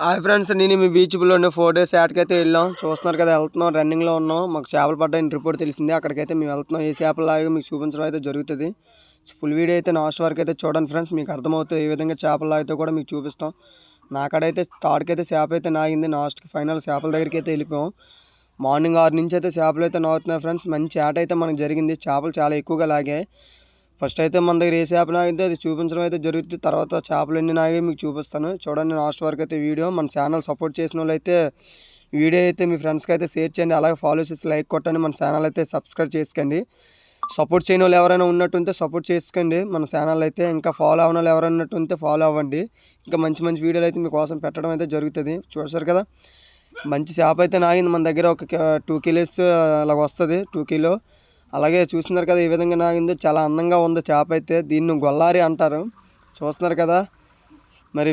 Hi friends, నేను మీ beach లోనే 4 days యాడ్కి అయితే వెళ్ళాం. చూస్తున్నారు కదా, వెళ్తున్నాం, రన్నింగ్లో ఉన్నాం. మాకు చేపలు పడ్డాయని రిపోర్ట్ తెలిసింది. అక్కడికైతే మేము వెళ్తున్నాం. ఏ చేపలు లాగా మీకు చూపించడం అయితే జరుగుతుంది. ఫుల్ వీడియో అయితే లాస్ట్ వరకు అయితే చూడండి ఫ్రెండ్స్, మీకు అర్థమవుతుంది ఏ విధంగా చేపలు లాగితే కూడా మీకు చూపిస్తాం. నాకడైతే తాడుకైతే చేప అయితే నాగింది. లాస్ట్కి ఫైనల్ చేపల దగ్గరికి అయితే వెళ్ళిపోయాం. మార్నింగ్ 6 నుంచి అయితే చేపలు అయితే నాగుతున్నాయి ఫ్రెండ్స్. మంచి ఆట అయితే మనకు జరిగింది. చేపలు చాలా ఎక్కువగా లాగాయి. ఫస్ట్ అయితే మన దగ్గర ఏ చేప నాగితే అది చూపించడం అయితే జరుగుతుంది. తర్వాత చేపలు ఎన్ని నాగి మీకు చూపిస్తాను. చూడండి లాస్ట్ వరకు అయితే వీడియో. మన ఛానల్ సపోర్ట్ చేసిన వాళ్ళు అయితే వీడియో అయితే మీ ఫ్రెండ్స్కి అయితే షేర్ చేయండి. అలాగే ఫాలో చేసి లైక్ కొట్టండి. మన ఛానల్ అయితే సబ్స్క్రైబ్ చేసుకోండి. సపోర్ట్ చేయని వాళ్ళు ఎవరైనా ఉన్నట్టుంటే సపోర్ట్ చేసుకోండి. మన ఛానల్ అయితే ఇంకా ఫాలో అవ్వని వాళ్ళు ఎవరైనా ఉన్నట్టుంటే ఫాలో అవ్వండి. ఇంకా మంచి మంచి వీడియోలు అయితే మీకోసం పెట్టడం అయితే జరుగుతుంది. చూసారు కదా, మంచి చేప అయితే నాగింది. మన దగ్గర ఒక 2 kilos అలాగ వస్తుంది, 2 kilo. అలాగే చూస్తున్నారు కదా ఈ విధంగా నాగింది. చాలా అందంగా ఉంది చేప అయితే. దీన్ని గొల్లారి అంటారు. చూస్తున్నారు కదా, మరి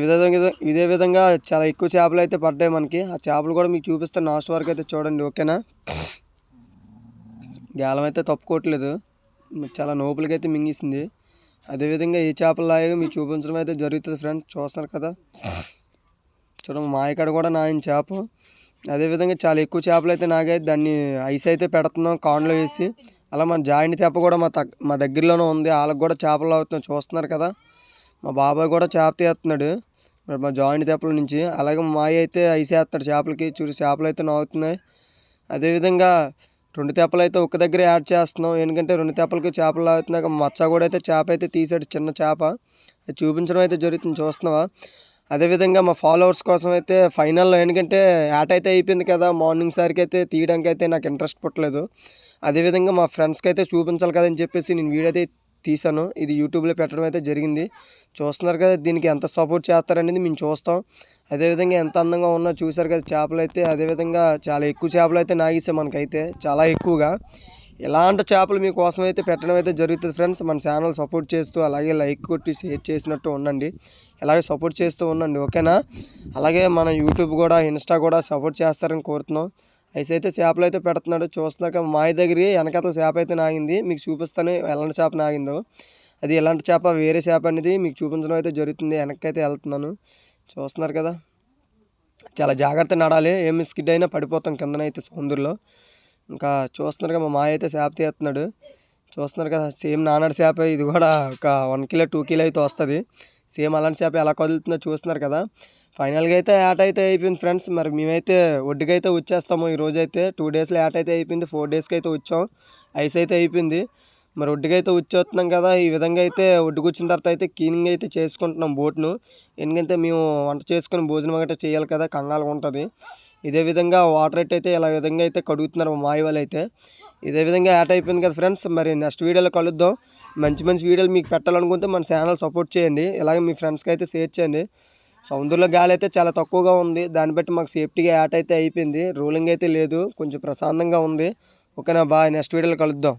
ఇదే విధంగా చాలా ఎక్కువ చేపలు అయితే పడ్డాయి మనకి. ఆ చేపలు కూడా మీకు చూపిస్తాను. లాస్ట్ వరకు అయితే చూడండి, ఓకేనా. గాలం అయితే తప్పుకోవట్లేదు, చాలా నోపులకి అయితే మింగిస్తుంది. అదేవిధంగా ఏ చేపలు లాగా మీకు చూపించడం అయితే జరుగుతుంది ఫ్రెండ్స్. చూస్తున్నారు కదా, చూడండి మా ఇక్కడ కూడా నాయన చేప. అదేవిధంగా చాలా ఎక్కువ చేపలు అయితే నాగాయి. దాన్ని ఐస్ అయితే పెడుతున్నాం కాన్లో వేసి. అలా మన జాయింట్ చేప కూడా మా దగ్గరలోనే ఉంది. వాళ్ళకి కూడా చేపలు అవుతున్నాయి. చూస్తున్నారు కదా, మా బాబాయ్ కూడా చేప తీస్తున్నాడు మరి మా జాయింట్ చేపల నుంచి. అలాగే మా మాయ అయితే ఐస్ వేస్తాడు చేపలకి. చూసి చేపలు అయితే నాగుతున్నాయి. అదేవిధంగా 2 తెప్పలు అయితే ఒక దగ్గర యాడ్ చేస్తున్నాం. ఎందుకంటే 2 తెప్పలకి చేపలు లాగుతున్నాక మచ్చ కూడా అయితే చేప అయితే తీసాడు, చిన్న చేప. అది చూపించడం అయితే జరుగుతుంది. చూస్తున్నావా. అదేవిధంగా మా ఫాలోవర్స్ కోసం అయితే ఫైనల్లో, ఎందుకంటే యాట్ అయితే అయిపోయింది కదా, మార్నింగ్ సరికి అయితే తీయడానికి అయితే నాకు ఇంట్రెస్ట్ పుట్టలేదు. అదేవిధంగా మా ఫ్రెండ్స్కి అయితే చూపించాలి కదని చెప్పేసి నేను వీడియో అయితే తీసాను. ఇది యూట్యూబ్లో పెట్టడం అయితే జరిగింది. చూస్తున్నారు కదా, దీనికి ఎంత సపోర్ట్ చేస్తారనేది మేము చూస్తాం. అదేవిధంగా ఎంత అందంగా ఉన్నా చూసారు కదా చేపలు అయితే. అదేవిధంగా చాలా ఎక్కువ చేపలు అయితే నాగేసాయి మనకైతే, చాలా ఎక్కువగా. ఇలాంటి చేపలు మీకోసం అయితే పెట్టడం అయితే జరుగుతుంది ఫ్రెండ్స్. మన ఛానల్ సపోర్ట్ చేస్తూ అలాగే లైక్ కొట్టి షేర్ చేసినట్టు ఉండండి. అలాగే సపోర్ట్ చేస్తూ ఉండండి, ఓకేనా. అలాగే మన యూట్యూబ్ కూడా, ఇన్స్టా కూడా సపోర్ట్ చేస్తారని కోరుతున్నాం. అయితే చేపలు అయితే పెడుతున్నాడు. చూస్తున్నారు కదా, మా దగ్గర వెనకతల చేప అయితే నాగింది. మీకు చూపిస్తాను ఎలాంటి చేప నాగిందో. అది ఎలాంటి చేప, వేరే చేప అనేది మీకు చూపించడం అయితే జరుగుతుంది. వెనక్కైతే వెళ్తున్నాను. చూస్తున్నారు కదా, చాలా జాగ్రత్త నడాలి. ఏమి స్కిడ్ అయినా పడిపోతాం కిందనైతే సముద్రంలో. ఇంకా చూస్తున్నారు కదా, మా మాయ అయితే చేప తీస్తున్నాడు. చూస్తున్నారు కదా, సేమ్ నానాడు చేప. ఇది కూడా ఒక 1 kilo 2 kilo అయితే వస్తుంది. సేమ్ అలాంటి చేప ఎలా కదులుతుందో చూస్తున్నారు కదా. ఫైనల్గా అయితే యాట్ అయితే అయిపోయింది ఫ్రెండ్స్. మరి మేమైతే ఒడ్డుకి అయితే వచ్చేస్తాము. ఈరోజు అయితే 2 daysలో యాట్ అయితే అయిపోయింది. 4 daysకి అయితే వచ్చాం. ఐస్ అయితే అయిపోయింది. మరి ఒడ్డుకి అయితే వచ్చేస్తున్నాం కదా. ఈ విధంగా అయితే ఒడ్డుకు వచ్చిన తర్వాత అయితే క్లీనింగ్ అయితే చేసుకుంటున్నాం బోట్ను. ఎందుకంటే మేము వంట చేసుకుని భోజనం గట్రా చేయాలి కదా, కంగాలుగా ఉంటుంది. ఇదే విధంగా వాటర్ అయితే ఇలా విధంగా అయితే కడుగుతున్నారు మా మాయ వాళ్ళు అయితే. ఇదే విధంగా యాడ్ అయిపోయింది కదా ఫ్రెండ్స్. మరి నెక్స్ట్ వీడియోలో కలుద్దాం. మంచి మంచి వీడియోలు మీకు పెట్టాలనుకుంటే మన ఛానల్ సపోర్ట్ చేయండి. అలాగే మీ ఫ్రెండ్స్కి అయితే షేర్ చేయండి. సముద్రంలో గాలి అయితే చాలా తక్కువగా ఉంది. దాన్ని బట్టి మాకు సేఫ్టీగా యాట్ అయితే అయిపోయింది. రూలింగ్ అయితే లేదు, కొంచెం ప్రశాంతంగా ఉంది. ఓకేనా, బాయ్. నెక్స్ట్ వీడియోలో కలుద్దాం.